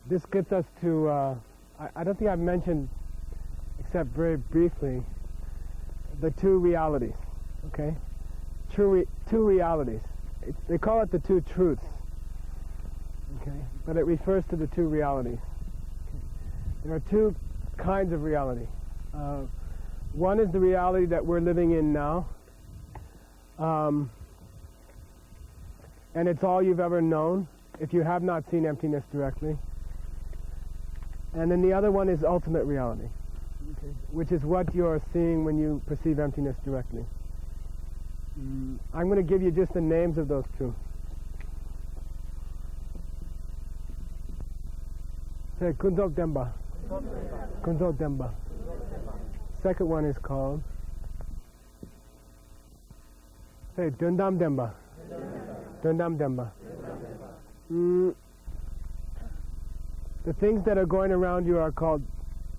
This gets us to, I don't think I've mentioned, except very briefly, the two realities, okay? Two realities. They call it the two truths, okay? But it refers to the two realities. Okay? There are two kinds of reality. One is the reality that we're living in now, and it's all you've ever known if you have not seen emptiness directly. And then the other one is ultimate reality, okay, which is what you're seeing when you perceive emptiness directly. I'm going to give you just the names of those two. Say Kunzok Demba. Kunzok Demba. Second one is called, say Dundam Demba. Dundam Demba. The things that are going around you are called,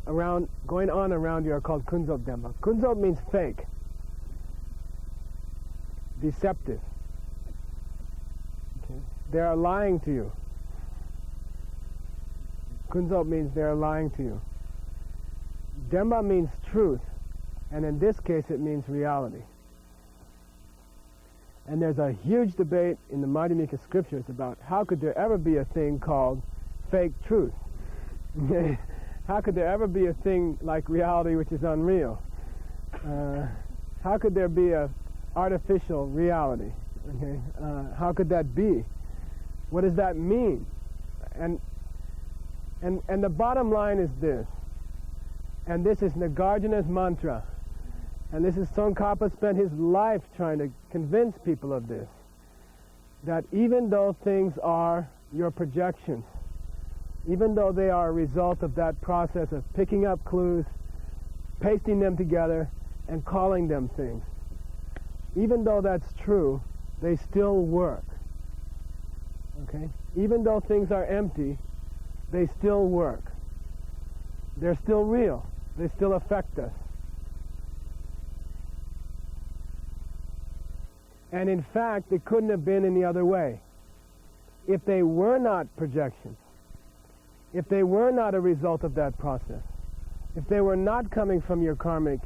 going on around you are called Kunzok Demba. Kunzok means fake, deceptive. Okay. They are lying to you. Kunzok means they are lying to you. Demba means truth, and in this case it means reality. And there's a huge debate in the Madhyamika scriptures about how could there ever be a thing called fake truth. How could there ever be a thing like reality which is unreal? How could there be a artificial reality? Okay? How could that be? What does that mean? And the bottom line is this, and this is Nagarjuna's mantra, and this is Tsongkhapa spent his life trying to convince people of this, that even though things are your projections, even though they are a result of that process of picking up clues, pasting them together, and calling them things, even though that's true, they still work. Okay? Even though things are empty, they still work. They're still real. They still affect us. And in fact, it couldn't have been any other way. If they were not projections, if they were not a result of that process, if they were not coming from your karmic,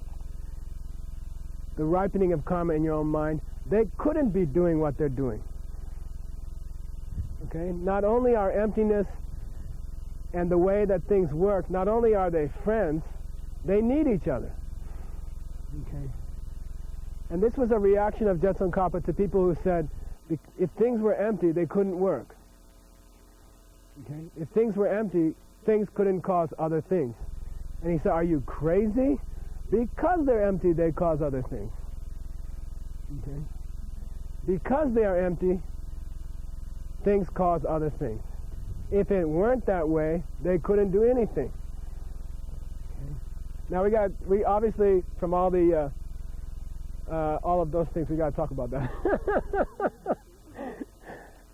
the ripening of karma in your own mind, they couldn't be doing what they're doing. Okay? Not only are emptiness and the way that things work, not only are they friends, they need each other. Okay? And this was a reaction of Jetsun Kappa to people who said, if things were empty, they couldn't work. Okay? If things were empty, things couldn't cause other things. And he said, are you crazy? Because they're empty, they cause other things. Okay? Because they are empty, things cause other things. If it weren't that way, they couldn't do anything. Okay? Now we obviously, from all of those things, we got to talk about that.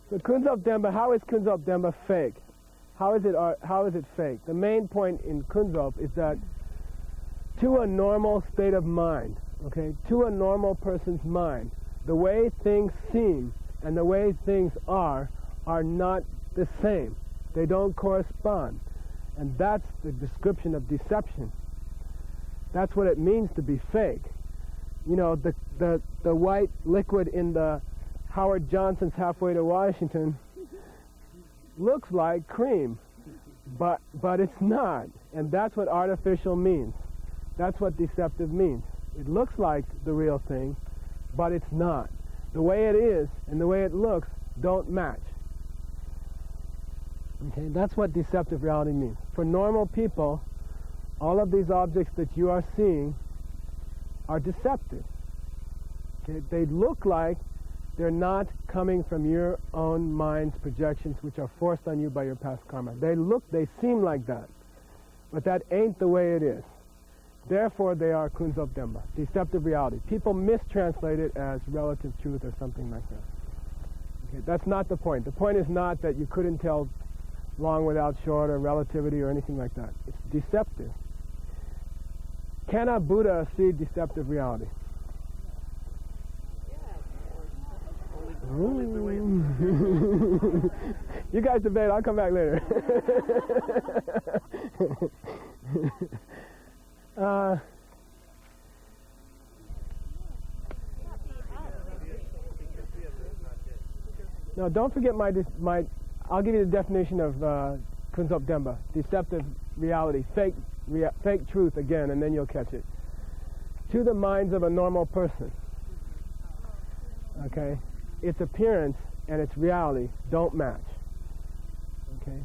So Kunzop Demba, how is Kunzop Demba fake? How is it fake? The main point in Kunzop is that to a normal state of mind, okay, to a normal person's mind, the way things seem and the way things are not the same. They don't correspond. And that's the description of deception. That's what it means to be fake. You know, the white liquid in the Howard Johnson's Halfway to Washington looks like cream, but it's not. And that's what artificial means. That's what deceptive means. It looks like the real thing, but it's not. The way it is and the way it looks don't match. Okay, that's what deceptive reality means. For normal people, all of these objects that you are seeing are deceptive. Okay, they look like They're not coming from your own mind's projections, which are forced on you by your past karma. They seem like that, but that ain't the way it is. Therefore, they are kunzop demba, deceptive reality. People mistranslate it as relative truth or something like that. Okay, that's not the point. The point is not that you couldn't tell long without short or relativity or anything like that. It's deceptive. Can a Buddha see deceptive reality? You guys debate. I'll come back later. No, don't forget my. I'll give you the definition of kunzop demba, deceptive reality, fake truth again, and then you'll catch it. To the minds of a normal person, okay, its appearance and its reality don't match. Okay,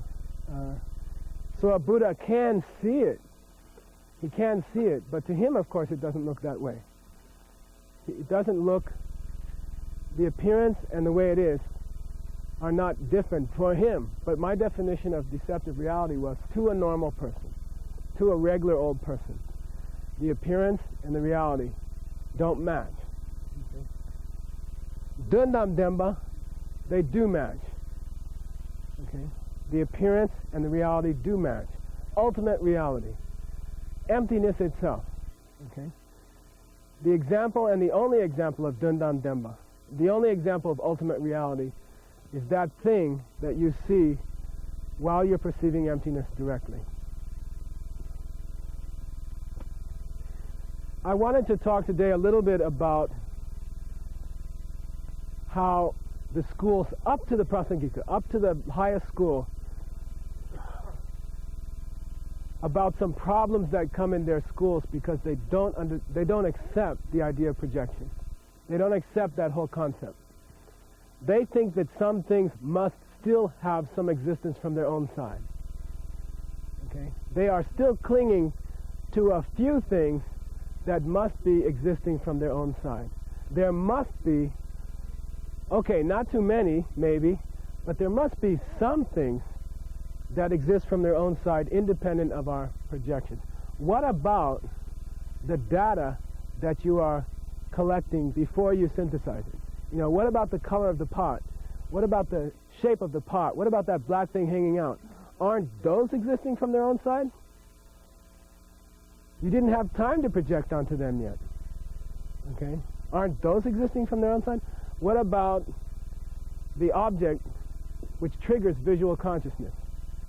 so a Buddha can see it. He can see it, but to him, of course, it doesn't look that way. It doesn't look. The appearance and the way it is are not different for him. But my definition of deceptive reality was to a normal person, to a regular old person. The appearance and the reality don't match. Dundam Demba, they do match. Okay? The appearance and the reality do match. Ultimate reality. Emptiness itself. Okay? The example and the only example of Dundam Demba, the only example of ultimate reality is that thing that you see while you're perceiving emptiness directly. I wanted to talk today a little bit about how the schools up to the Prasangika, up to the highest school, about some problems that come in their schools because they don't accept the idea of projection. They don't accept that whole concept. They think that some things must still have some existence from their own side. Okay? They are still clinging to a few things that must be existing from their own side. There must be, okay, not too many, maybe, but there must be some things that exist from their own side independent of our projections. What about the data that you are collecting before you synthesize it? You know, what about the color of the pot? What about the shape of the pot? What about that black thing hanging out? Aren't those existing from their own side? You didn't have time to project onto them yet. Okay? Aren't those existing from their own side? What about the object which triggers visual consciousness?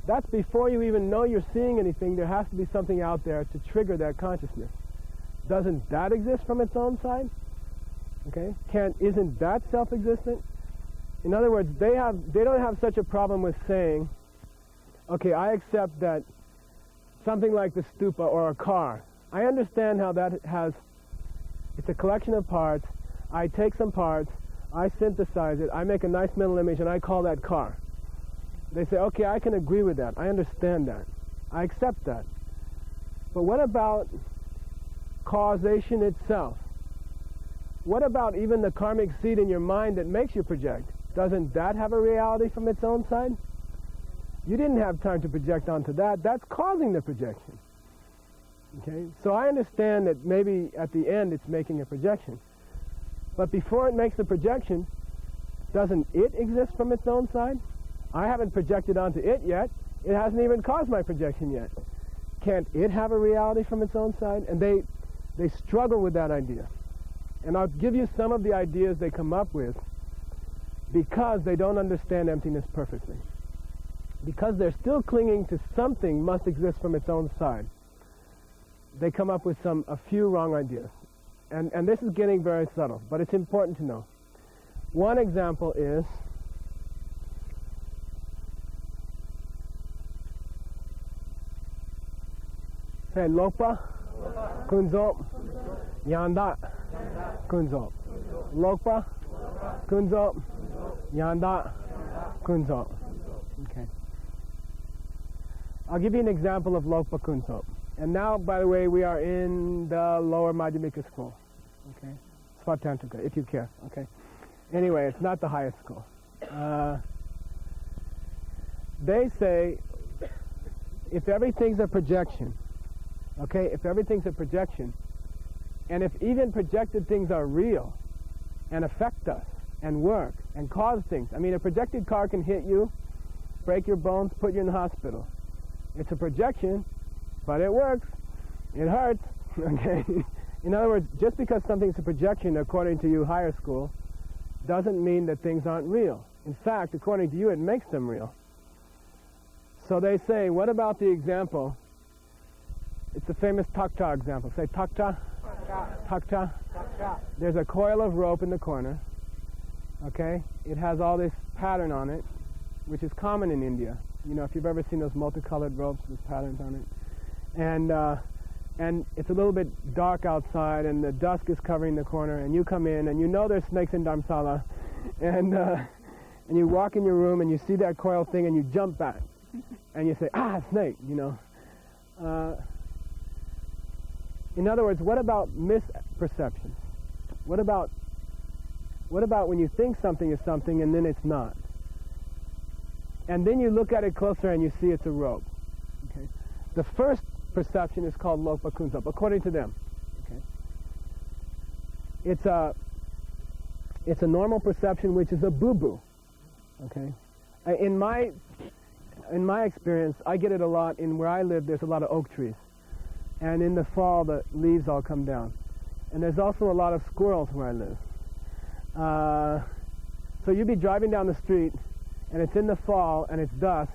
That's before you even know you're seeing anything. There has to be something out there to trigger that consciousness. Doesn't that exist from its own side? Okay? Isn't that self-existent? In other words, they don't have such a problem with saying, okay, I accept that something like the stupa or a car, I understand how that it's a collection of parts. I take some parts, I synthesize it, I make a nice mental image, and I call that car. They say, okay, I can agree with that. I understand that. I accept that. But what about causation itself? What about even the karmic seed in your mind that makes you project? Doesn't that have a reality from its own side? You didn't have time to project onto that. That's causing the projection. Okay? So I understand that maybe at the end it's making a projection. But before it makes the projection, doesn't it exist from its own side? I haven't projected onto it yet. It hasn't even caused my projection yet. Can't it have a reality from its own side? And they struggle with that idea. And I'll give you some of the ideas they come up with because they don't understand emptiness perfectly. Because they're still clinging to something must exist from its own side. They come up with a few wrong ideas. And this is getting very subtle, but it's important to know. One example is Lopa, Kunzop, Yanda, Kunzop. Lopa, Kunzop, Yanda, Kunzop. Okay. I'll give you an example of Lopa Kunzop. And now, by the way, we are in the lower Madhyamika school. Okay? Svatantrika, if you care. Okay? Anyway, it's not the highest school. They say if everything's a projection, okay, if everything's a projection, and if even projected things are real and affect us and work and cause things. I mean, a projected car can hit you, break your bones, put you in the hospital. It's a projection, but it works. It hurts, okay? In other words, just because something's a projection according to you, higher school, doesn't mean that things aren't real. In fact, according to you, it makes them real. So they say, what about the example? It's the famous takcha example. Say takcha. Takcha. There's a coil of rope in the corner. Okay? It has all this pattern on it, which is common in India. You know, if you've ever seen those multicolored ropes with patterns on it. And it's a little bit dark outside, and the dusk is covering the corner, and you come in, and you know there's snakes in Dharamsala, and you walk in your room, and you see that coil thing, and you jump back, and you say, ah, snake, you know. In other words, what about misperceptions? What about when you think something is something, and then it's not? And then you look at it closer, and you see it's a rope. Okay? The first perception is called lopa kunsa, according to them. Okay? It's a normal perception, which is a boo-boo. Okay? In my experience, I get it a lot. In where I live, there's a lot of oak trees, and in the fall, the leaves all come down. And there's also a lot of squirrels where I live. So you'd be driving down the street, and it's in the fall, and it's dusk,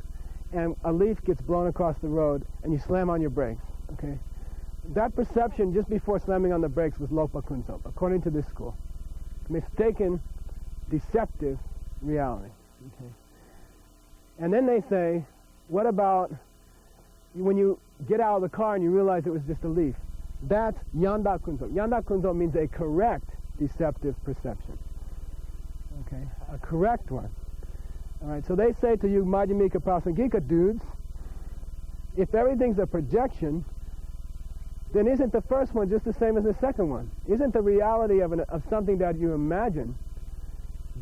and a leaf gets blown across the road, and you slam on your brakes, okay? That perception just before slamming on the brakes was lopa kunsa, according to this school. Mistaken, deceptive reality, okay? And then they say, what about when you get out of the car and you realize it was just a leaf? That's yanda kunso. Yanda kunso means a correct deceptive perception, okay? A correct one. All right, so they say to you, Madhyamika Prasangika dudes, if everything's a projection, then isn't the first one just the same as the second one? Isn't the reality of something that you imagine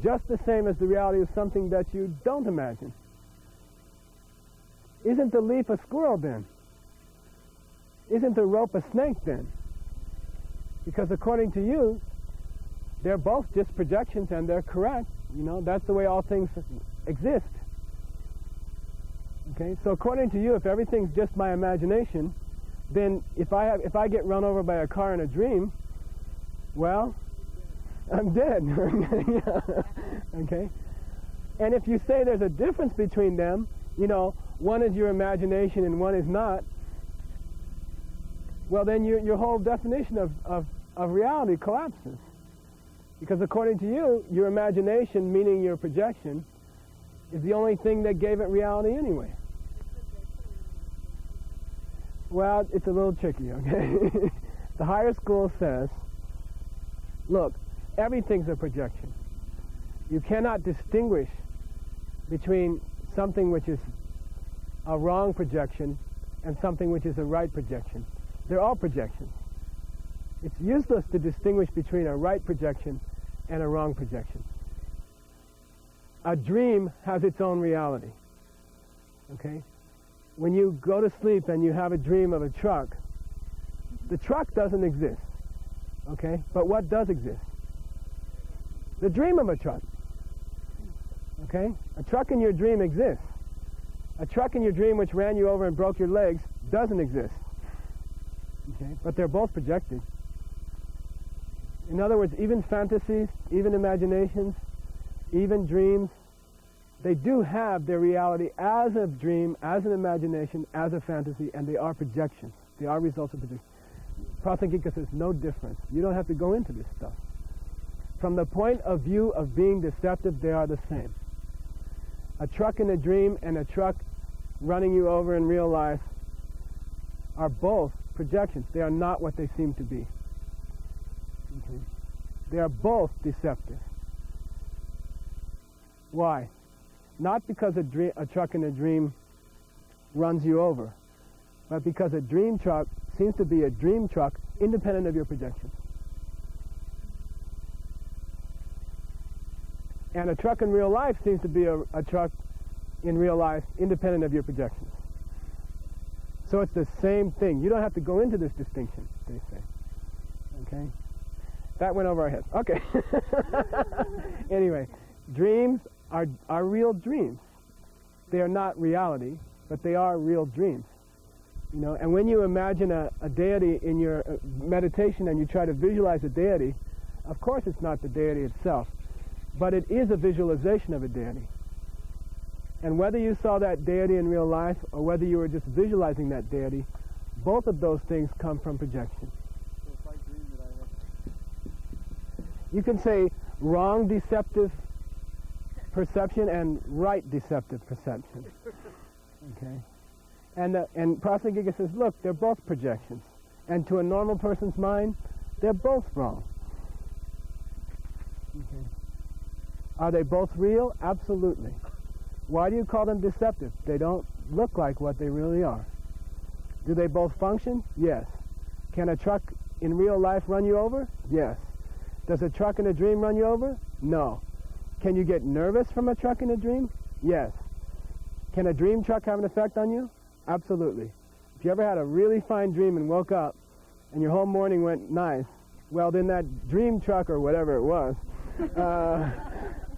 just the same as the reality of something that you don't imagine? Isn't the leaf a squirrel then? Isn't the rope a snake then? Because according to you, they're both just projections and they're correct. You know, that's the way all things exist. Okay, so according to you, if everything's just my imagination, then if I get run over by a car in a dream, well, I'm dead. Okay, and if you say there's a difference between them, you know, one is your imagination and one is not, well, then your whole definition of reality collapses. Because according to you, your imagination, meaning your projection, is the only thing that gave it reality anyway. Well, it's a little tricky, okay? The higher school says, look, everything's a projection. You cannot distinguish between something which is a wrong projection and something which is a right projection. They're all projections. It's useless to distinguish between a right projection and a wrong projection. A dream has its own reality. Okay? When you go to sleep and you have a dream of a truck, the truck doesn't exist. Okay? But what does exist? The dream of a truck. Okay? A truck in your dream exists. A truck in your dream which ran you over and broke your legs doesn't exist. Okay? But they're both projected. In other words, even fantasies, even imaginations, even dreams, they do have their reality as a dream, as an imagination, as a fantasy, and they are projections. They are results of projections. Prasangika says no difference. You don't have to go into this stuff. From the point of view of being deceptive, they are the same. A truck in a dream and a truck running you over in real life are both projections. They are not what they seem to be. Okay. They are both deceptive. Why? Not because a truck in a dream runs you over, but because a dream truck seems to be a dream truck independent of your projections. And a truck in real life seems to be a truck in real life independent of your projections. So it's the same thing. You don't have to go into this distinction, they say. Okay? That went over our heads. Okay. Anyway, dreams are real dreams. They are not reality, but they are real dreams. You know, and when you imagine a deity in your meditation and you try to visualize a deity, of course it's not the deity itself, but it is a visualization of a deity. And whether you saw that deity in real life or whether you were just visualizing that deity, both of those things come from projection. So if I dream that I have... You can say wrong deceptive perception and right deceptive perception. Okay? And Prasangika says, look, they're both projections. And to a normal person's mind, they're both wrong. Okay. Are they both real? Absolutely. Why do you call them deceptive? They don't look like what they really are. Do they both function? Yes. Can a truck in real life run you over? Yes. Does a truck in a dream run you over? No. Can you get nervous from a truck in a dream? Yes. Can a dream truck have an effect on you? Absolutely. If you ever had a really fine dream and woke up and your whole morning went nice, well, then that dream truck or whatever it was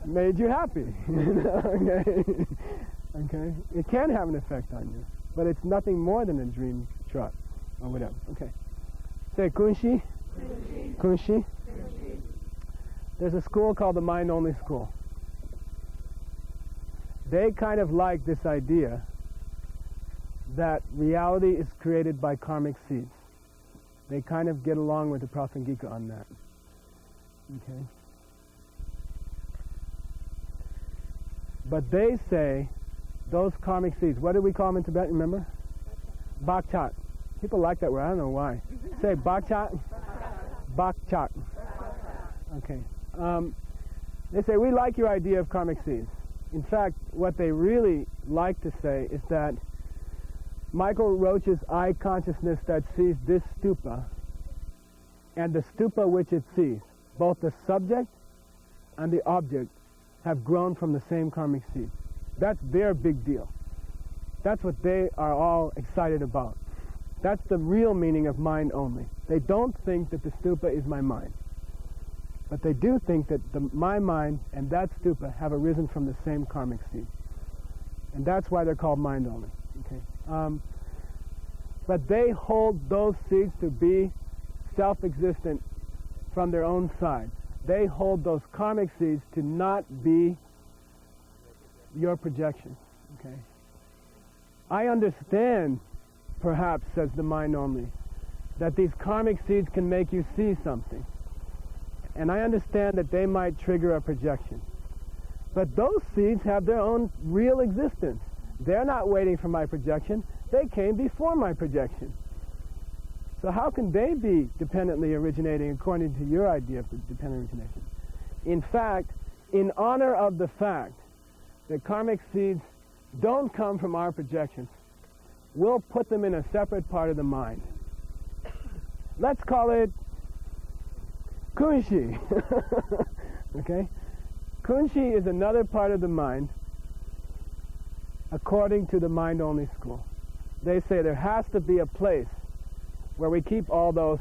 made you happy. Okay. Okay. It can have an effect on you, but it's nothing more than a dream truck or whatever. Okay. Say Kunshi. Kunshi. Kunshi. There's a school called the Mind-Only School. They kind of like this idea that reality is created by karmic seeds. They kind of get along with the Prasangika on that. Okay. But they say those karmic seeds, what do we call them in Tibet, remember? Bakchat. People like that word, I don't know why. Say bakchat. Bakchat. Okay. They say, we like your idea of karmic seeds. In fact, what they really like to say is that Michael Roach's eye consciousness that sees this stupa and the stupa which it sees, both the subject and the object, have grown from the same karmic seed. That's their big deal. That's what they are all excited about. That's the real meaning of mind only. They don't think that the stupa is my mind. But they do think that my mind and that stupa have arisen from the same karmic seed. And that's why they're called mind only. Okay. But they hold those seeds to be self-existent from their own side. They hold those karmic seeds to not be your projections. Okay. I understand, perhaps, says the mind only, that these karmic seeds can make you see something. And I understand that they might trigger a projection. But those seeds have their own real existence. They're not waiting for my projection. They came before my projection. So how can they be dependently originating according to your idea of dependent origination? In fact, in honor of the fact that karmic seeds don't come from our projections, we'll put them in a separate part of the mind. Let's call it Kunshi. Okay? Kunshi is another part of the mind according to the mind-only school. They say there has to be a place where we keep all those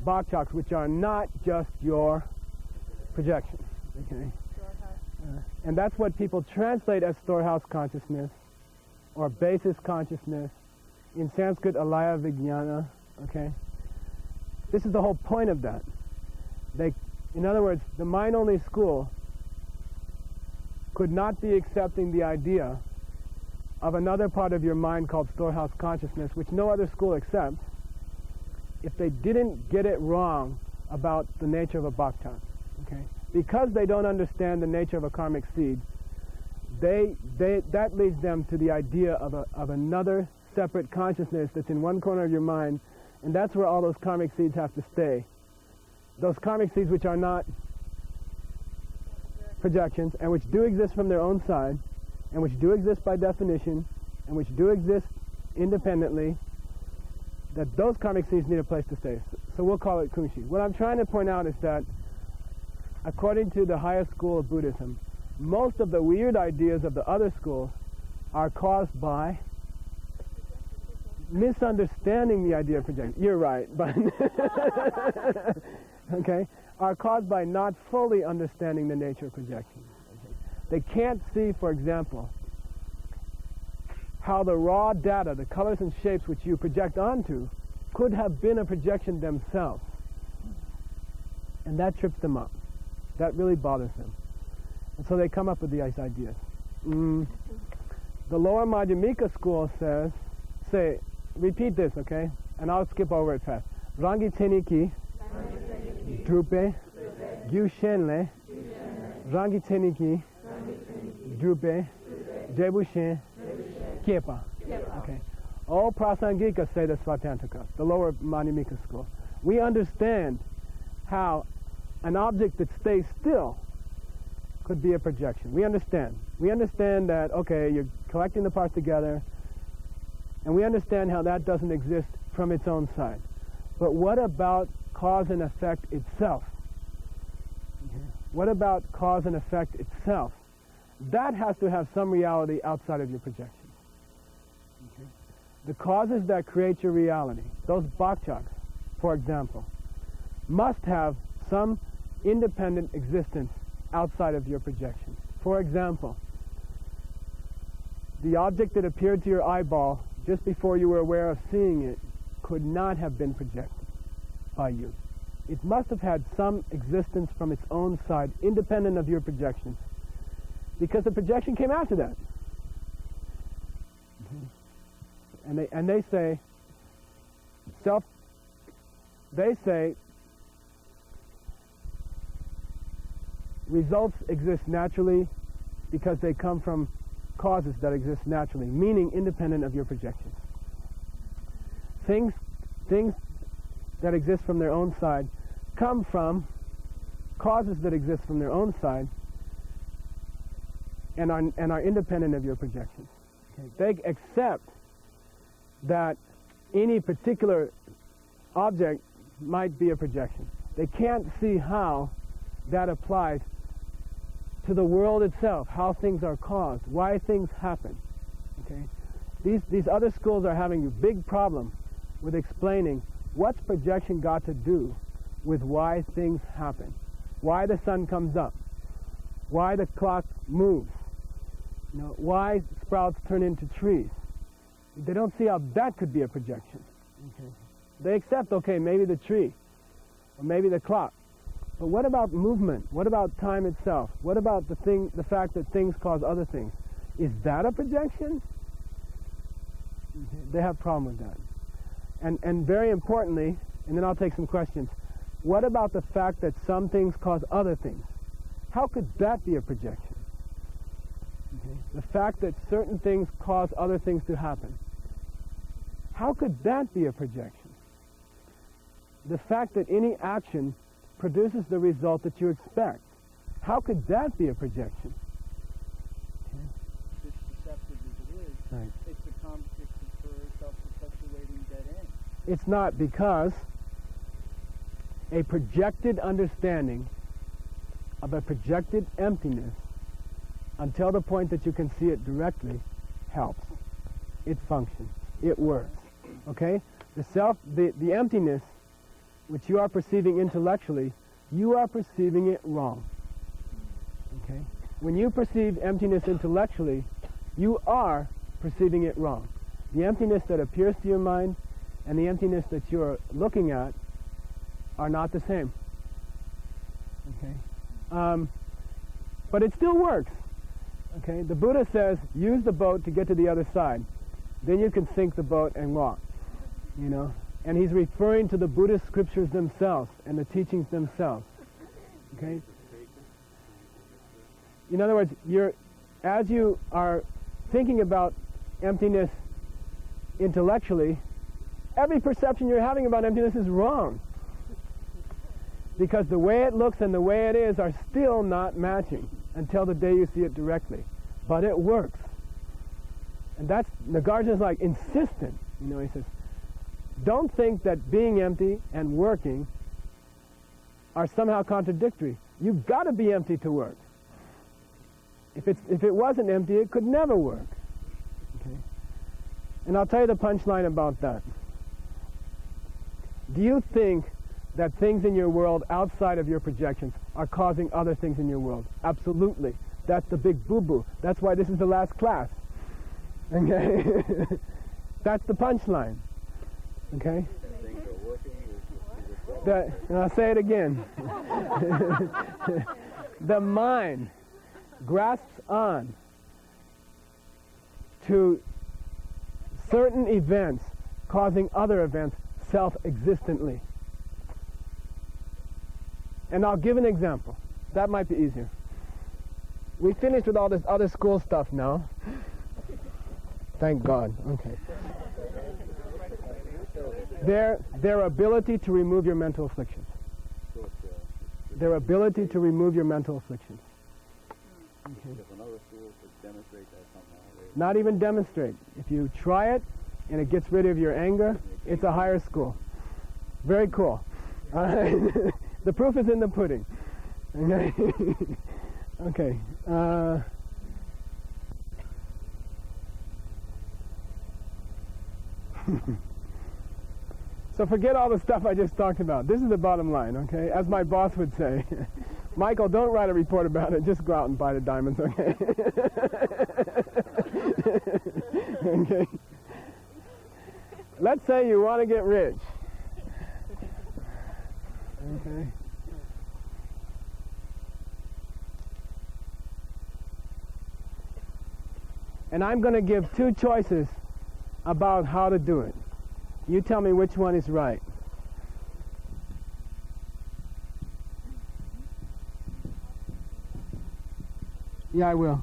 bakchaks, which are not just your projections. Okay? And that's what people translate as storehouse consciousness or basis consciousness. In Sanskrit, alaya vijnana. Okay? This is the whole point of that. In other words, the mind-only school could not be accepting the idea of another part of your mind called storehouse consciousness, which no other school accepts, if they didn't get it wrong about the nature of a bakchat. Okay? Because they don't understand the nature of a karmic seed, that leads them to the idea of another separate consciousness that's in one corner of your mind, and that's where all those karmic seeds have to stay. Those karmic seeds which are not projections, and which do exist from their own side, and which do exist by definition, and which do exist independently, that those karmic seeds need a place to stay. So we'll call it Kunshi. What I'm trying to point out is that, according to the highest school of Buddhism, most of the weird ideas of the other schools are caused by misunderstanding the idea of projection. You're right, but okay, are caused by not fully understanding the nature of projection. Okay. They can't see, for example, how the raw data, the colors and shapes which you project onto, could have been a projection themselves. And that trips them up. That really bothers them. And so they come up with these ideas. The lower Madhyamika school says, repeat this, okay? And I'll skip over it fast. Rangi Teniki, Drupe, Gyu Shenle, Rangi Teniki, Drupe, Debu Shen, Kepa. Okay. All Prasangika say the Svatantaka, the lower Madhyamika school. We understand how an object that stays still could be a projection. We understand. We understand that, okay, you're collecting the parts together, and we understand how that doesn't exist from its own side. But what about cause and effect itself? Okay. What about cause and effect itself? That has to have some reality outside of your projection. Okay. The causes that create your reality, those bhakchaks, for example, must have some independent existence outside of your projection. For example, the object that appeared to your eyeball just before you were aware of seeing it could not have been projected by you. It must have had some existence from its own side, independent of your projections, because the projection came after that. And they say results exist naturally because they come from causes that exist naturally, meaning independent of your projections. Things that exist from their own side come from causes that exist from their own side and are independent of your projections. Okay. They accept that any particular object might be a projection. They can't see how that applies to the world itself, how things are caused, why things happen. Okay? These other schools are having a big problem with explaining what's projection got to do with why things happen, why the sun comes up, why the clock moves, why sprouts turn into trees. They don't see how that could be a projection. Okay? They accept, okay, maybe the tree, or maybe the clock. But what about movement? What about time itself? What about the fact that things cause other things? Is that a projection? Okay. They have a problem with that. And very importantly, and then I'll take some questions, what about the fact that some things cause other things? How could that be a projection? Okay. The fact that certain things cause other things to happen. How could that be a projection? The fact that any action produces the result that you expect. How could that be a projection? Okay. As deceptive as it is, right. It's a self-perpetuating dead end. It's not, because a projected understanding of a projected emptiness until the point that you can see it directly helps. It functions. It works. Okay? The emptiness which you are perceiving intellectually, you are perceiving it wrong. Okay? When you perceive emptiness intellectually, you are perceiving it wrong. The emptiness that appears to your mind and the emptiness that you're looking at are not the same. Okay? But it still works. Okay? The Buddha says, use the boat to get to the other side. Then you can sink the boat and walk. And he's referring to the Buddhist scriptures themselves and the teachings themselves. Okay? In other words, as you are thinking about emptiness intellectually, every perception you're having about emptiness is wrong. Because the way it looks and the way it is are still not matching until the day you see it directly. But it works. And Nagarjuna's like insistent. He says, don't think that being empty and working are somehow contradictory. You've got to be empty to work. If it wasn't empty, it could never work. Okay? And I'll tell you the punchline about that. Do you think that things in your world outside of your projections are causing other things in your world? Absolutely. That's the big boo-boo. That's why this is the last class. Okay? That's the punchline. Okay? I'll say it again. The mind grasps on to certain events causing other events self-existently. And I'll give an example. That might be easier. We finished with all this other school stuff now. Thank God. Okay. Their ability to remove your mental afflictions. Their ability to remove your mental afflictions. Okay. Not even demonstrate. If you try it and it gets rid of your anger, it's a higher school. Very cool. The proof is in the pudding. Okay. Okay. So forget all the stuff I just talked about. This is the bottom line, okay? As my boss would say, Michael, don't write a report about it. Just go out and buy the diamonds, okay? Okay. Let's say you want to get rich. Okay. And I'm going to give two choices about how to do it. You tell me which one is right. Yeah, I will.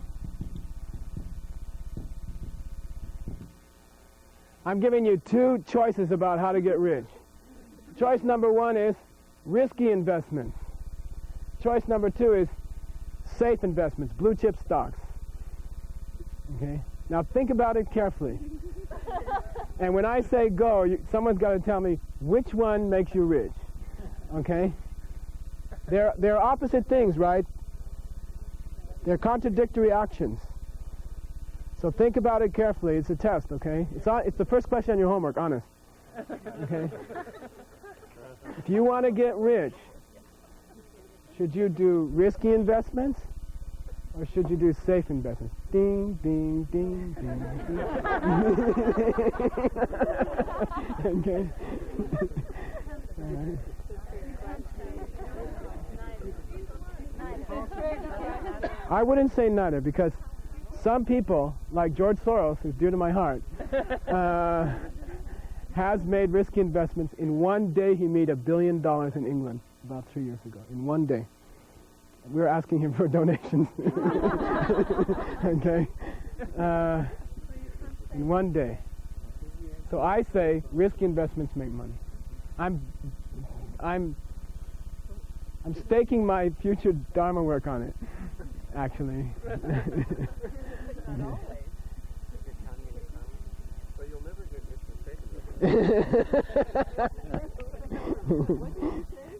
I'm giving you two choices about how to get rich. Choice number one is risky investments. Choice number two is safe investments, blue chip stocks. Okay? Now think about it carefully. And when I say go, someone's got to tell me which one makes you rich. Okay? They're opposite things, right? They're contradictory actions. So think about it carefully. It's a test, okay? It's the first question on your homework, honest. Okay? If you want to get rich, should you do risky investments or should you do safe investments? Ding, ding, ding, ding, ding. Okay? All right. I wouldn't say neither, because some people, like George Soros, who's dear to my heart, has made risky investments. In one day, he made $1 billion in England about 3 years ago. In one day. We were asking him for donations. Okay? In one day. So I say risky investments make money. I'm staking my future Dharma work on it, actually. But you'll never get rich from safe investments.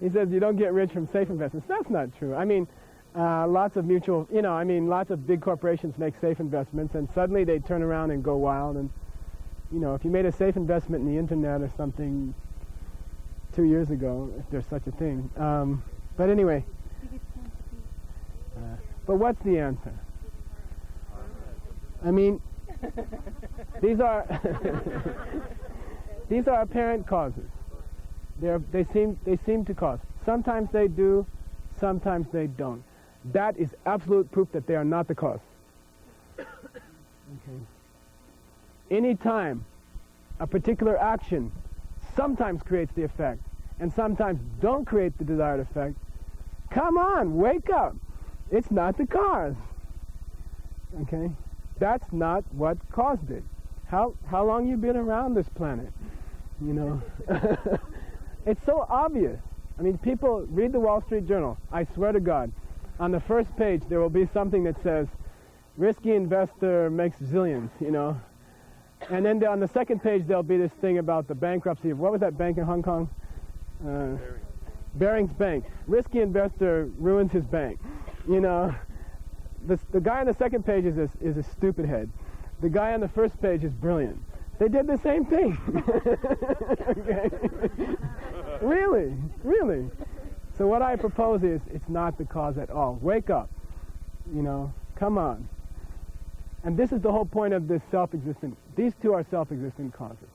He says you don't get rich from safe investments. That's not true. I mean, lots of lots of big corporations make safe investments, and suddenly they turn around and go wild. And, if you made a safe investment in the internet or something 2 years ago, if there's such a thing. But anyway, but what's the answer? I mean, these are apparent causes. They seem to cause. Sometimes they do, sometimes they don't. That is absolute proof that they are not the cause. Okay. Anytime a particular action sometimes creates the effect and sometimes don't create the desired effect, come on, wake up. It's not the cause. Okay? That's not what caused it. How long you been around this planet? It's so obvious. I mean, people read the Wall Street Journal. I swear to God, on the first page there will be something that says, risky investor makes zillions, And then on the second page there'll be this thing about the bankruptcy of, what was that bank in Hong Kong? Barings Bank. Risky investor ruins his bank. the guy on the second page is a stupid head. The guy on the first page is brilliant. They did the same thing. Okay. Really. So what I propose is it's not the cause at all. Wake up. Come on. And this is the whole point of this self-existent. These two are self-existent causes.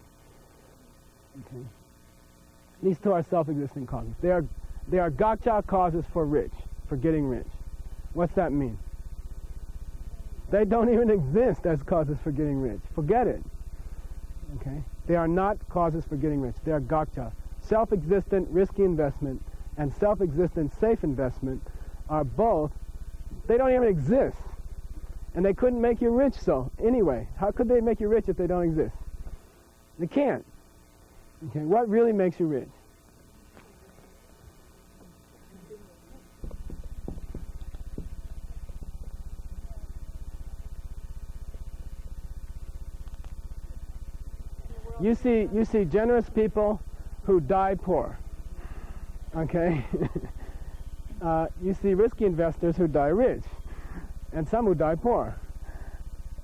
Okay. These two are self-existent causes. They are gotcha causes for getting rich. What's that mean? They don't even exist as causes for getting rich. Forget it. Okay? They are not causes for getting rich. They are gotcha. Self-existent risky investment and self-existent safe investment are both, they don't even exist. And they couldn't make you rich, so anyway, how could they make you rich if they don't exist? They can't. Okay, what really makes you rich? You see generous people who die poor. Okay? You see risky investors who die rich, and some who die poor.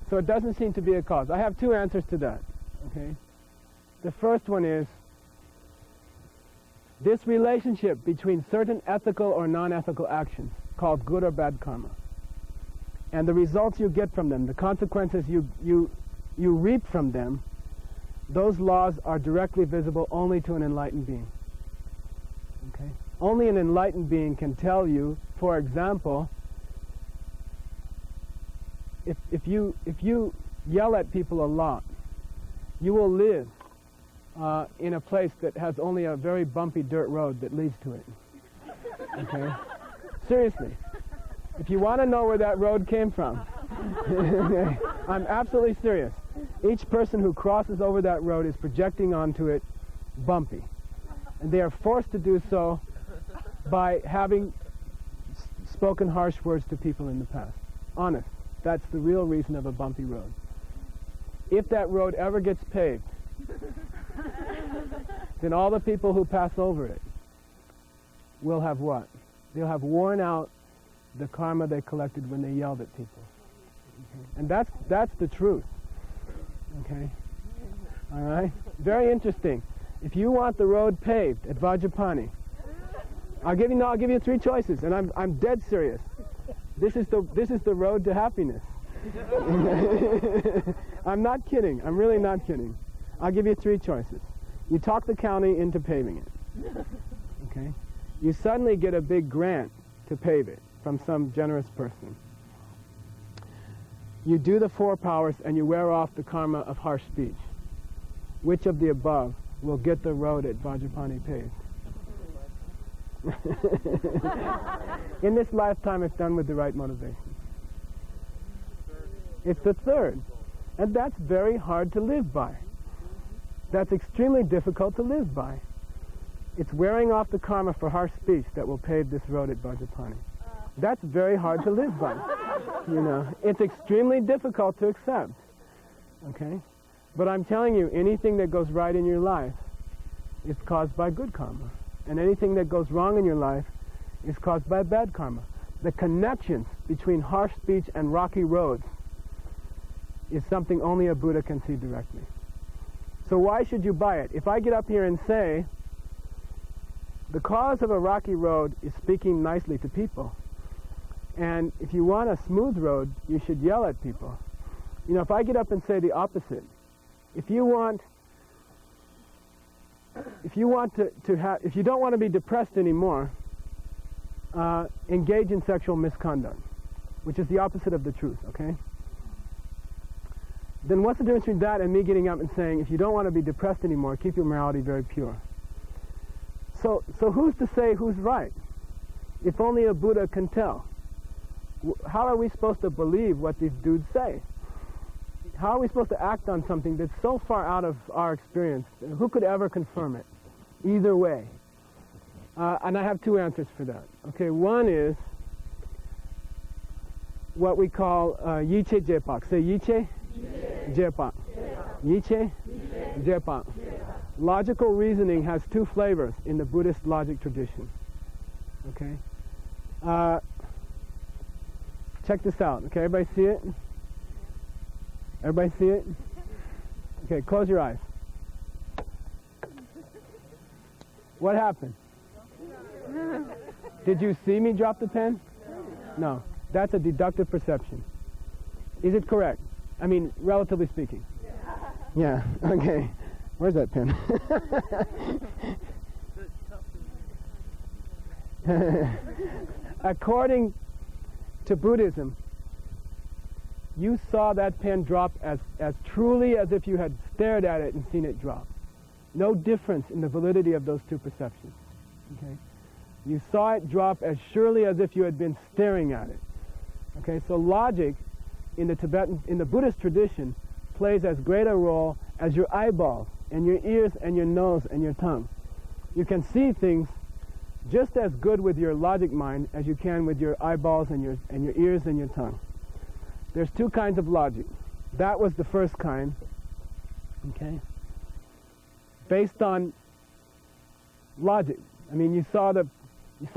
So it doesn't seem to be a cause. I have two answers to that. Okay? The first one is this relationship between certain ethical or non-ethical actions called good or bad karma, and the results you get from them, the consequences you reap from them, those laws are directly visible only to an enlightened being. Okay? Only an enlightened being can tell you, for example, if you yell at people a lot, you will live in a place that has only a very bumpy dirt road that leads to it. Okay? Seriously. If you want to know where that road came from, okay, I'm absolutely serious. Each person who crosses over that road is projecting onto it bumpy. And they are forced to do so by having spoken harsh words to people in the past. Honest. That's the real reason of a bumpy road. If that road ever gets paved, then all the people who pass over it will have what? They'll have worn out the karma they collected when they yelled at people. Okay? And that's the truth. Okay? All right? Very interesting. If you want the road paved at Vajrapani, I'll give you three choices, and I'm dead serious. This is the road to happiness. I'm not kidding. I'm really not kidding. I'll give you three choices. You talk the county into paving it. Okay? You suddenly get a big grant to pave it from some generous person. You do the 4 powers and you wear off the karma of harsh speech. Which of the above will get the road at Vajrapani paved? In this lifetime, it's done with the right motivation. It's the third. And that's very hard to live by. That's extremely difficult to live by. It's wearing off the karma for harsh speech that will pave this road at Vajrapani. That's very hard to live by. It's extremely difficult to accept. Okay? But I'm telling you, anything that goes right in your life is caused by good karma. And anything that goes wrong in your life is caused by bad karma. The connections between harsh speech and rocky roads is something only a Buddha can see directly. So why should you buy it? If I get up here and say, the cause of a rocky road is speaking nicely to people, and if you want a smooth road, you should yell at people. If I get up and say the opposite, if you don't want to be depressed anymore, engage in sexual misconduct, which is the opposite of the truth, okay? Then what's the difference between that and me getting up and saying, if you don't want to be depressed anymore, keep your morality very pure? So who's to say who's right? If only a Buddha can tell. How are we supposed to believe what these dudes say? How are we supposed to act on something that's so far out of our experience? Who could ever confirm it? Either way. And I have two answers for that. Okay, one is what we call yiche jepak. Say yiche? Jepak. Yiche? Jepak. Logical reasoning has two flavors in the Buddhist logic tradition. Okay? check this out. Okay, everybody see it? Everybody see it? Okay, close your eyes. What happened? Did you see me drop the pen? No. That's a deductive perception. Is it correct? I mean, relatively speaking. Yeah, okay. Where's that pen? According to Buddhism, you saw that pen drop as truly as if you had stared at it and seen it drop. No difference in the validity of those two perceptions. Okay? You saw it drop as surely as if you had been staring at it. Okay, so logic in the Buddhist tradition plays as great a role as your eyeballs and your ears and your nose and your tongue. You can see things just as good with your logic mind as you can with your eyeballs and your ears and your tongue. There's two kinds of logic. That was the first kind, okay? Based on logic. I mean, you saw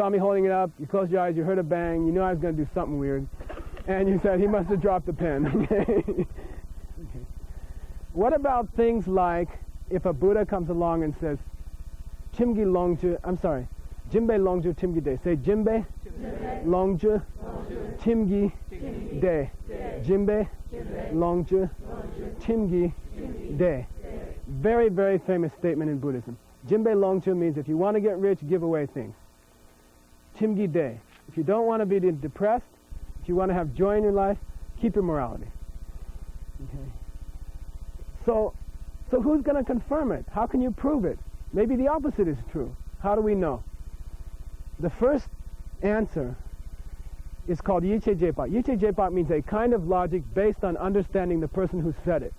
me holding it up, you closed your eyes, you heard a bang, you knew I was going to do something weird, and you said, he must have dropped the pen, okay? Okay. What about things like if a Buddha comes along and says, Chimgi Longju, I'm sorry, Jimbe Longju Timgi De. Say Jimbe Longju Timgi De. Jimbe Longju Timgi De. Very, very famous statement in Buddhism. Jimbe Longju means if you want to get rich, give away things. Timgi De. If you don't want to be depressed, if you want to have joy in your life, keep your morality. Okay. So who's going to confirm it? How can you prove it? Maybe the opposite is true. How do we know? The first answer is called Yiche Jepa. Yiche Jepa means a kind of logic based on understanding the person who said it.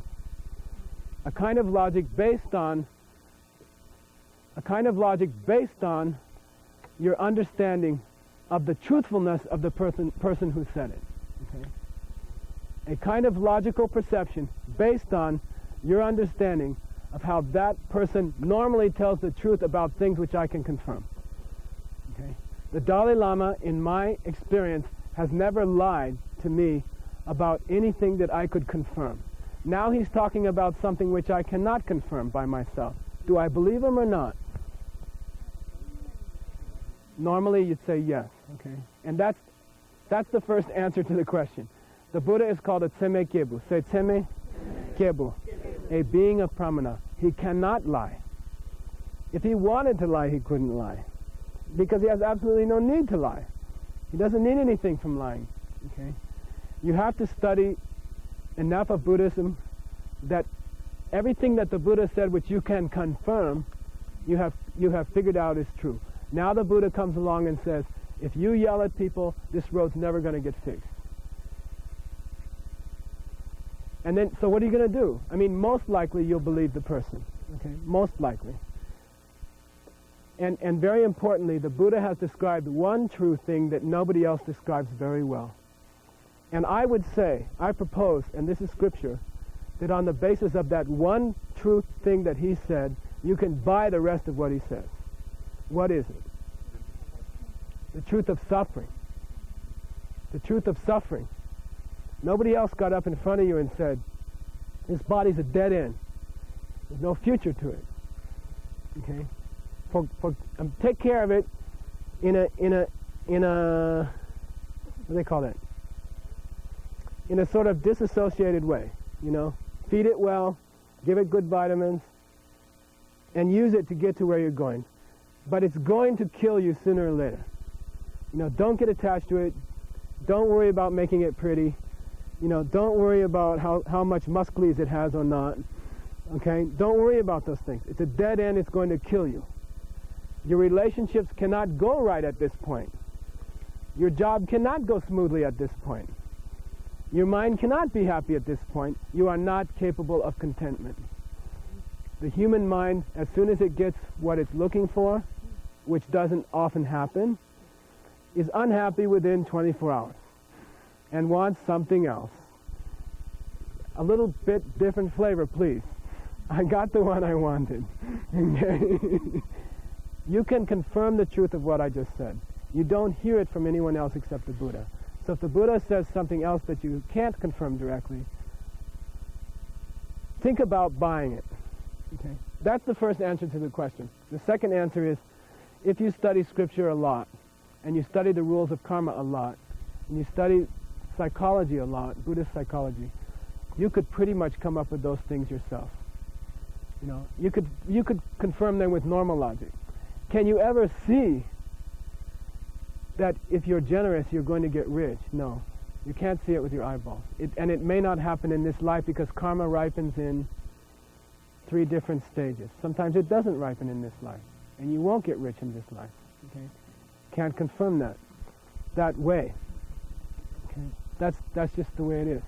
A kind of logic based on your understanding of the truthfulness of the person who said it. Okay? A kind of logical perception based on your understanding of how that person normally tells the truth about things which I can confirm. Okay? The Dalai Lama, in my experience, has never lied to me about anything that I could confirm. Now he's talking about something which I cannot confirm by myself. Do I believe him or not? Normally you'd say yes. Okay? And that's the first answer to the question. The Buddha is called a Tseme Kyebu. Say Tseme Kyebu. A being of pramana. He cannot lie. If he wanted to lie, he couldn't lie. Because he has absolutely no need to lie. He doesn't need anything from lying. Okay? You have to study enough of Buddhism that everything that the Buddha said which you can confirm, you have figured out is true. Now the Buddha comes along and says, if you yell at people, this road's never going to get fixed. And then, so what are you going to do? I mean, most likely you'll believe the person. Okay? Most likely. And very importantly, the Buddha has described one true thing that nobody else describes very well. And I would say, I propose, and this is scripture, that on the basis of that one true thing that he said, you can buy the rest of what he says. What is it? The truth of suffering. The truth of suffering. Nobody else got up in front of you and said, this body's a dead end. There's no future to it. Okay? Take care of it in a what do they call that? In a sort of disassociated way, you know. Feed it well, give it good vitamins, and use it to get to where you're going. But it's going to kill you sooner or later. You know, don't get attached to it. Don't worry about making it pretty. You know, don't worry about how much muscles it has or not. Okay? Don't worry about those things. It's a dead end. It's going to kill you. Your relationships cannot go right at this point. Your job cannot go smoothly at this point. Your mind cannot be happy at this point. You are not capable of contentment. The human mind, as soon as it gets what it's looking for, which doesn't often happen, is unhappy within 24 hours and wants something else. A little bit different flavor, please. I got the one I wanted. Okay? You can confirm the truth of what I just said. You don't hear it from anyone else except the Buddha. So if the Buddha says something else that you can't confirm directly, think about buying it. Okay? That's the first answer to the question. The second answer is, if you study scripture a lot, and you study the rules of karma a lot, and you study psychology a lot, Buddhist psychology, you could pretty much come up with those things yourself. You know, you could confirm them with normal logic. Can you ever see that if you're generous, you're going to get rich? No. You can't see it with your eyeballs. And it may not happen in this life because karma ripens in 3 different stages. Sometimes it doesn't ripen in this life, and you won't get rich in this life. Okay? Can't confirm that way. Okay? That's just the way it is.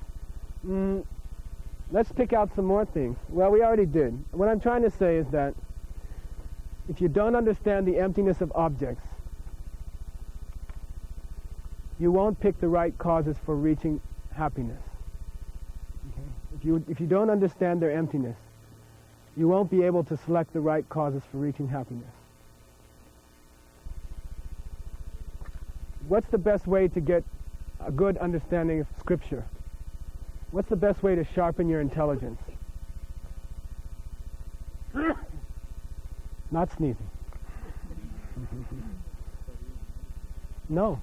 Let's pick out some more things. Well, we already did. What I'm trying to say is that if you don't understand the emptiness of objects, you won't pick the right causes for reaching happiness. Okay? If you don't understand their emptiness, you won't be able to select the right causes for reaching happiness. What's the best way to get a good understanding of Scripture? What's the best way to sharpen your intelligence? Not sneezing. No.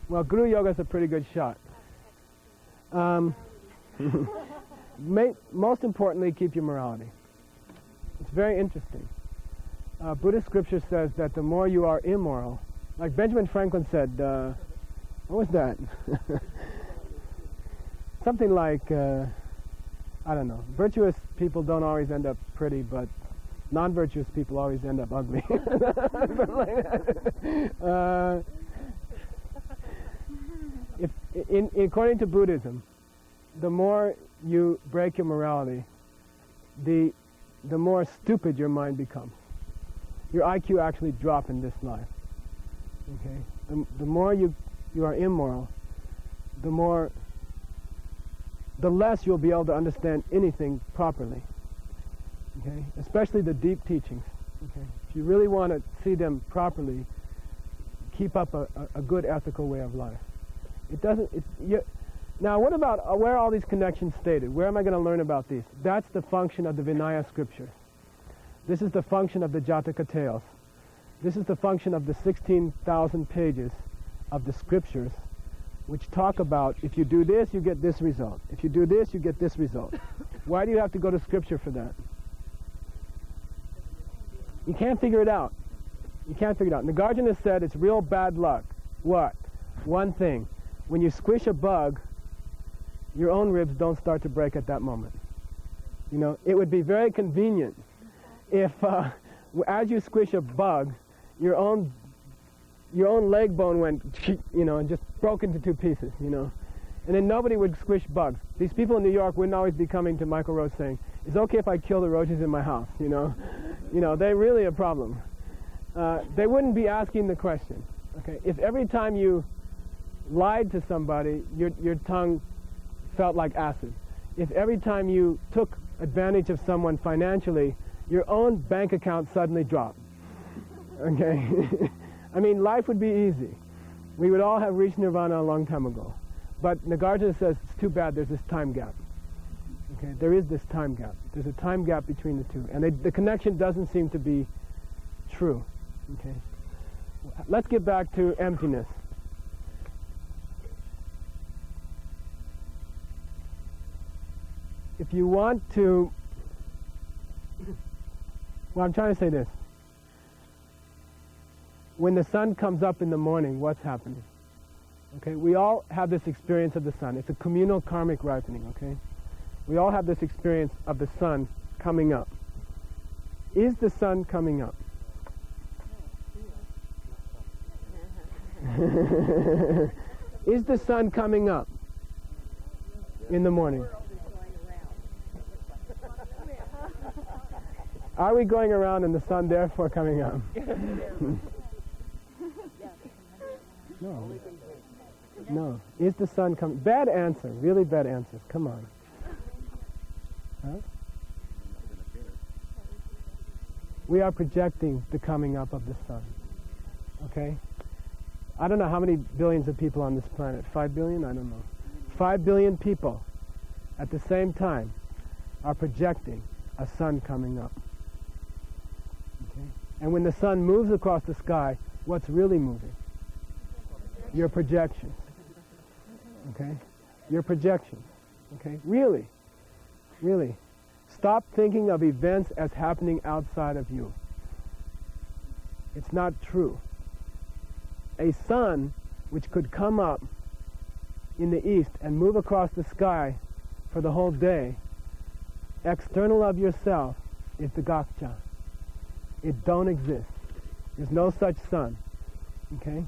Well, Guru Yoga is a pretty good shot. Most importantly, keep your morality. It's very interesting. Buddhist scripture says that the more you are immoral, like Benjamin Franklin said, what was that? Something like, I don't know, virtuous people don't always end up pretty, but non-virtuous people always end up ugly. According to Buddhism, the more you break your morality, the more stupid your mind becomes. Your IQ actually drops in this life. Okay, the more you are immoral, the less you'll be able to understand anything properly. Okay, especially the deep teachings. Okay, if you really want to see them properly, keep up a good ethical way of life. It doesn't. Now, what about where are all these connections stated? Where am I going to learn about these? That's the function of the Vinaya scriptures. This is the function of the Jataka tales. This is the function of the 16,000 pages of the scriptures, which talk about if you do this, you get this result. If you do this, you get this result. Why do you have to go to scripture for that? You can't figure it out. You can't figure it out. Nagarjuna said it's real bad luck. What? One thing. When you squish a bug, your own ribs don't start to break at that moment. You know, it would be very convenient if, as you squish a bug, your own leg bone went, you know, and just broke into 2 pieces, you know. And then nobody would squish bugs. These people in New York wouldn't always be coming to Michael Roach saying, it's okay if I kill the roaches in my house, you know. You know, they're really a problem. They wouldn't be asking the question. Okay, if every time you lied to somebody, your tongue felt like acid. If every time you took advantage of someone financially, your own bank account suddenly dropped. Okay? I mean, life would be easy. We would all have reached nirvana a long time ago. But Nagarjuna says it's too bad there's this time gap. Okay? There is this time gap. There's a time gap between the two. And the connection doesn't seem to be true. Okay? Let's get back to emptiness. If you want to, well, I'm trying to say this. When the sun comes up in the morning, what's happening? Okay, we all have this experience of the sun. It's a communal karmic ripening, okay? We all have this experience of the sun coming up. Is the sun coming up? Is the sun coming up in the morning? Are we going around and the sun therefore coming up? No. No. Is the sun coming? Bad answer. Really bad answer. Come on. Huh? We are projecting the coming up of the sun. Okay? I don't know how many billions of people on this planet. 5 billion? I don't know. 5 billion people at the same time are projecting a sun coming up. Okay? And when the sun moves across the sky, what's really moving? Your projections. Okay? Your projections. Okay? Really. Really. Stop thinking of events as happening outside of you. It's not true. A sun which could come up in the east and move across the sky for the whole day, external of yourself, is the Gakcha. It don't exist. There's no such sun. Okay?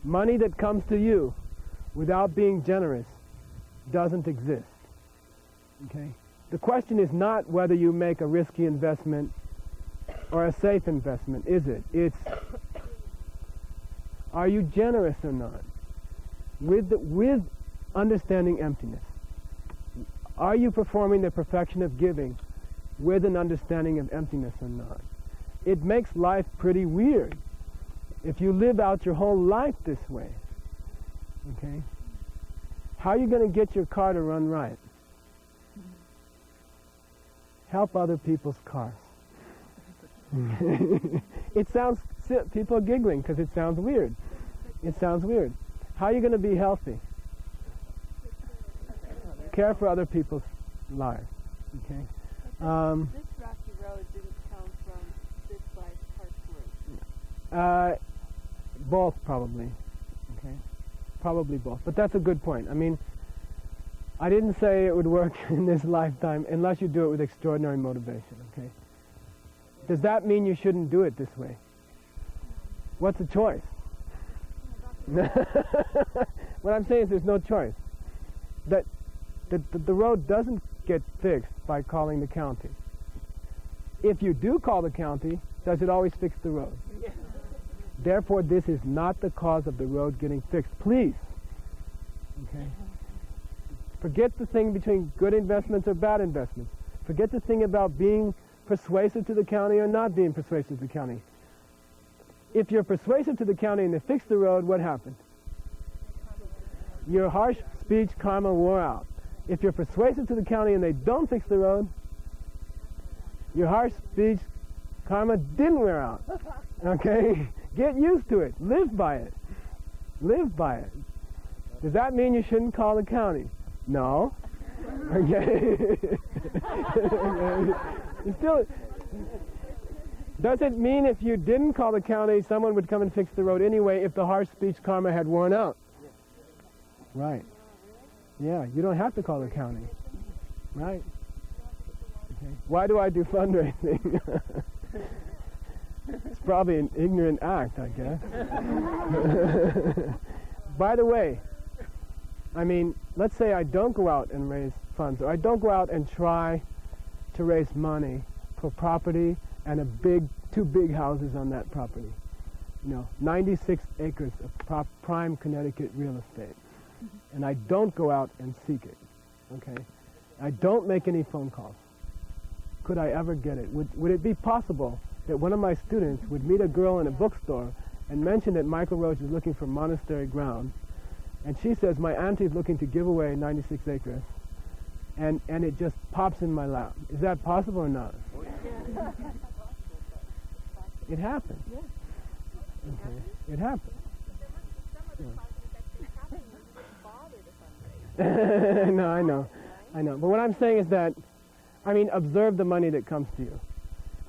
Money that comes to you without being generous doesn't exist. Okay? The question is not whether you make a risky investment or a safe investment, is it? It's, are you generous or not? With understanding emptiness. Are you performing the perfection of giving with an understanding of emptiness or not? It makes life pretty weird if you live out your whole life this way. Okay? How are you going to get your car to run right? Help other people's cars. It sounds, people are giggling because it sounds weird. It sounds weird. How are you going to be healthy? Care for other people's lives. Okay. This rocky road didn't come from this life harsh words. Both probably. Okay. Probably both. But that's a good point. I mean, I didn't say it would work in this lifetime unless you do it with extraordinary motivation. Okay. Does that mean you shouldn't do it this way? What's the choice? What I'm saying is there's no choice. That the road doesn't get fixed by calling the county. If you do call the county, does it always fix the road? Yeah. Therefore, this is not the cause of the road getting fixed. Please. Okay. Forget the thing between good investments or bad investments. Forget the thing about being persuasive to the county or not being persuasive to the county. If you're persuasive to the county and they fix the road, what happened? Your harsh speech karma wore out. If you're persuasive to the county and they don't fix the road, your harsh speech karma didn't wear out. Okay? Get used to it. Live by it. Live by it. Does that mean you shouldn't call the county? No. Okay? You still, does it mean if you didn't call the county, someone would come and fix the road anyway if the harsh speech karma had worn out? Right. Yeah, you don't have to call the county. Right. Okay. Why do I do fundraising? It's probably an ignorant act, I guess. By the way, I mean, let's say I don't go out and raise funds, or I don't go out and try to raise money for property and two big houses on that property. You know, 96 acres of prime Connecticut real estate. And I don't go out and seek it. Okay? I don't make any phone calls. Could I ever get it? Would it be possible that one of my students would meet a girl in a bookstore and mention that Michael Roach is looking for monastery ground, and she says, my auntie is looking to give away 96 acres, and it just pops in my lap. Is that possible or not? Yeah. It happens. Yeah. Okay. It happens. No, I know. But what I'm saying is that, I mean, observe the money that comes to you.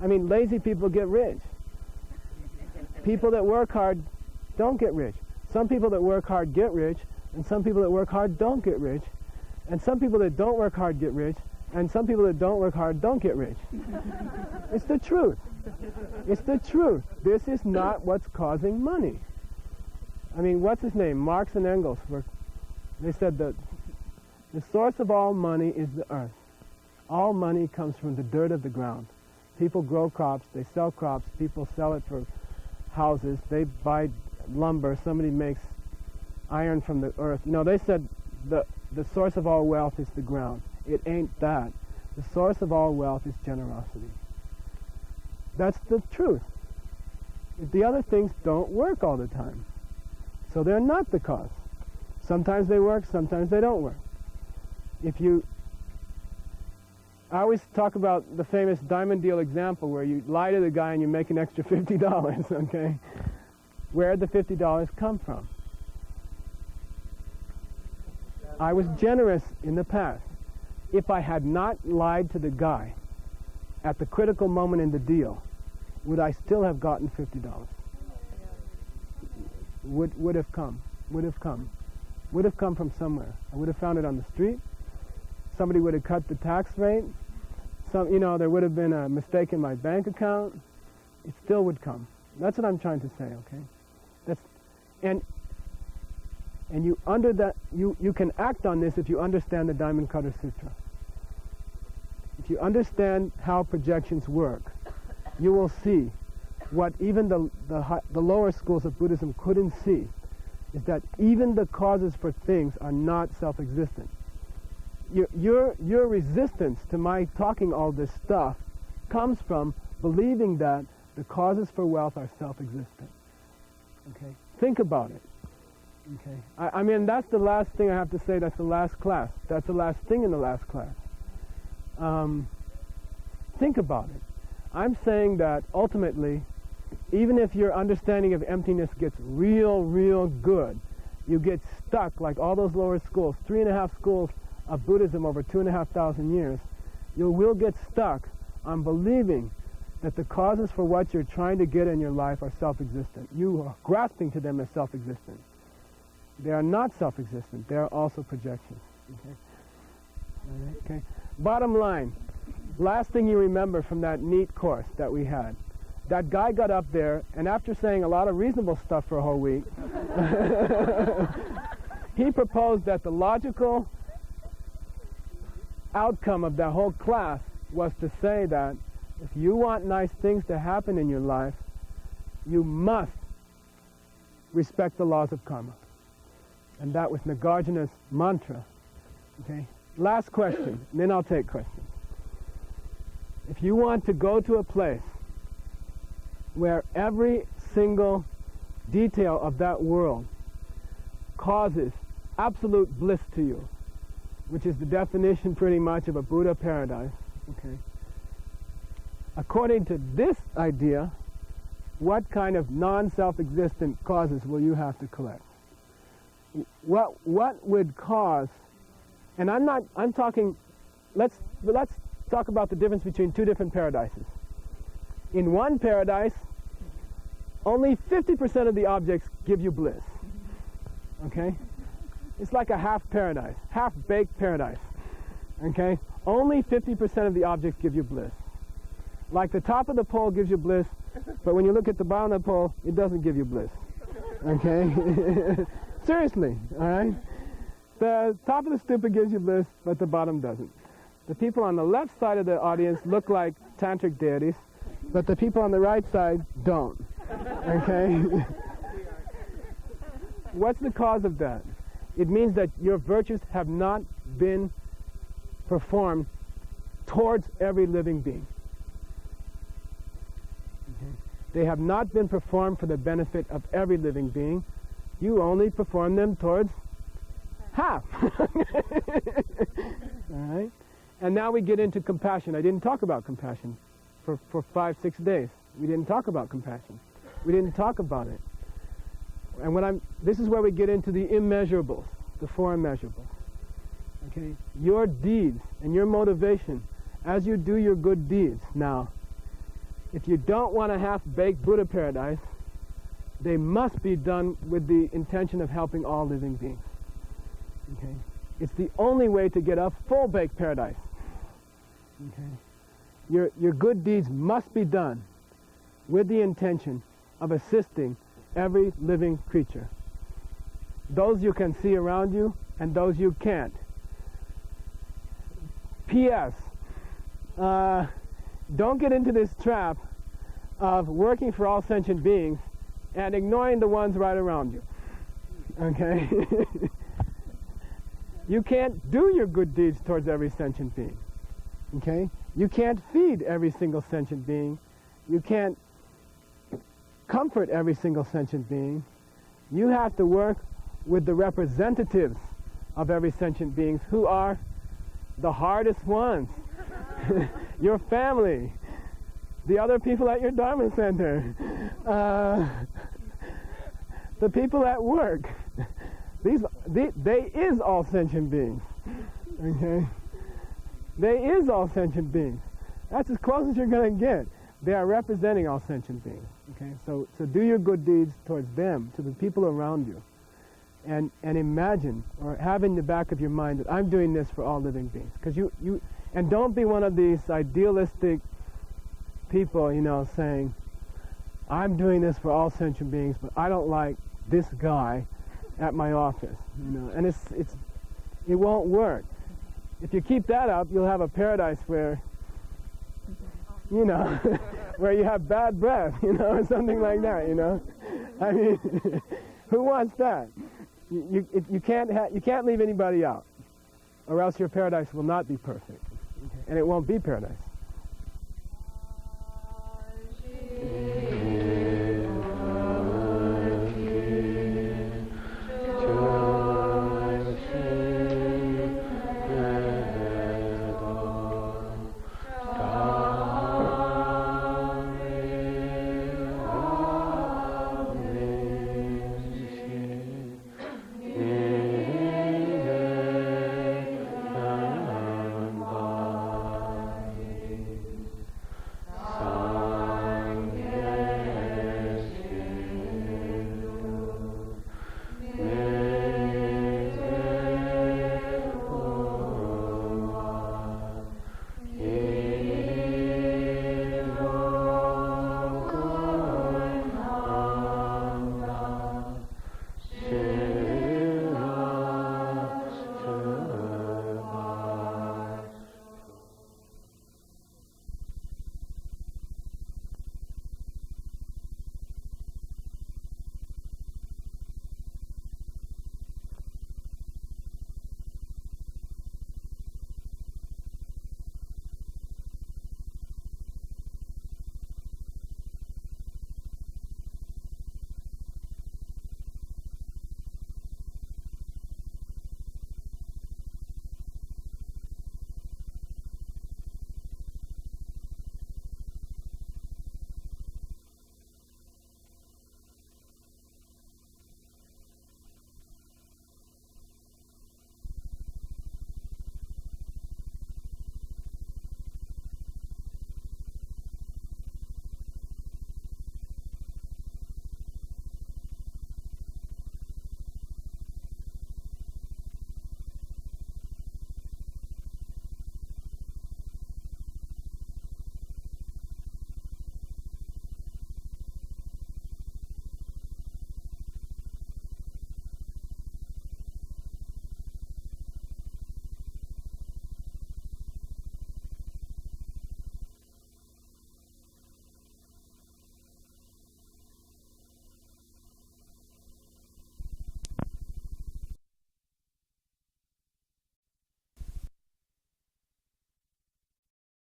I mean, lazy people get rich. People that work hard don't get rich. Some people that work hard get rich, and some people that work hard don't get rich. And some people that don't work hard get rich, and some people that don't work hard don't get rich. It's the truth. It's the truth. This is not what's causing money. I mean, what's his name? Marx and Engels they said that the source of all money is the earth. All money comes from the dirt of the ground. People grow crops, they sell crops, people sell it for houses, they buy lumber, somebody makes iron from the earth. No, they said the source of all wealth is the ground. It ain't that. The source of all wealth is generosity. That's the truth. The other things don't work all the time. So they're not the cause. Sometimes they work, sometimes they don't work. I always talk about the famous diamond deal example where you lie to the guy and you make an extra $50, okay? Where'd the $50 come from? I was generous in the past. If I had not lied to the guy at the critical moment in the deal, would I still have gotten $50? Would have come from somewhere. I would have found it on the street. Somebody would have cut the tax rate. There would have been a mistake in my bank account. It still would come. That's what I'm trying to say, okay? And you can act on this if you understand the DiamondCutterSutra. If you understand how projections work, you will see what even the lower schools of Buddhism couldn't see, is that even the causes for things are not self-existent. Your resistance to my talking all this stuff comes from believing that the causes for wealth are self-existent. Okay? Think about it. Okay? I mean, that's the last thing I have to say. That's the last class. That's the last thing in the last class. Think about it. I'm saying that ultimately, even if your understanding of emptiness gets real good, you get stuck like all those lower schools, 3.5 schools of Buddhism over 2,500 years, you will get stuck on believing that the causes for what you're trying to get in your life are self-existent. You are grasping to them as self-existent. They are not self-existent. They are also projections. Okay? All right, okay? Bottom line, last thing you remember from that neat course that we had. That guy got up there, and after saying a lot of reasonable stuff for a whole week, he proposed that the logical outcome of that whole class was to say that if you want nice things to happen in your life, you must respect the laws of karma. And that was Nagarjuna's mantra. Okay? Last question, and then I'll take questions. If you want to go to a place where every single detail of that world causes absolute bliss to you, which is the definition pretty much of a Buddha paradise, okay? According to this idea, what kind of non-self-existent causes will you have to collect? What would cause, and I'm talking, let's talk about the difference between two different paradises. In one paradise, only 50% of the objects give you bliss, okay? It's like a half paradise, half-baked paradise, okay? Only 50% of the objects give you bliss. Like the top of the pole gives you bliss, but when you look at the bottom of the pole, it doesn't give you bliss, okay? Seriously, all right? The top of the stupa gives you bliss, but the bottom doesn't. The people on the left side of the audience look like tantric deities, but the people on the right side don't, okay? What's the cause of that? It means that your virtues have not been performed towards every living being. Okay? They have not been performed for the benefit of every living being. You only perform them towards half. All right? And now we get into compassion. I didn't talk about compassion for 5-6 days. We didn't talk about compassion. We didn't talk about it. And this is where we get into the immeasurables, the 4 immeasurables. Okay? Your deeds and your motivation as you do your good deeds. Now, if you don't want a half-baked Buddha paradise, they must be done with the intention of helping all living beings. Okay? It's the only way to get a full-baked paradise. Okay? Your good deeds must be done with the intention of assisting every living creature. Those you can see around you and those you can't. P.S. Don't get into this trap of working for all sentient beings and ignoring the ones right around you. Okay? You can't do your good deeds towards every sentient being. Okay? You can't feed every single sentient being. You can't comfort every single sentient being. You have to work with the representatives of every sentient beings, who are the hardest ones. Your family, the other people at your Dharma center, the people at work. They is all sentient beings. Okay? They is all sentient beings. That's as close as you're going to get. They are representing all sentient beings. Okay? So do your good deeds towards them, to the people around you. And imagine, or have in the back of your mind, that I'm doing this for all living beings. Because and don't be one of these idealistic people, saying, I'm doing this for all sentient beings, but I don't like this guy at my office. And it won't work. If you keep that up, you'll have a paradise where, where you have bad breath, or something like that. I mean, who wants that? You can't leave anybody out, or else your paradise will not be perfect, and it won't be paradise.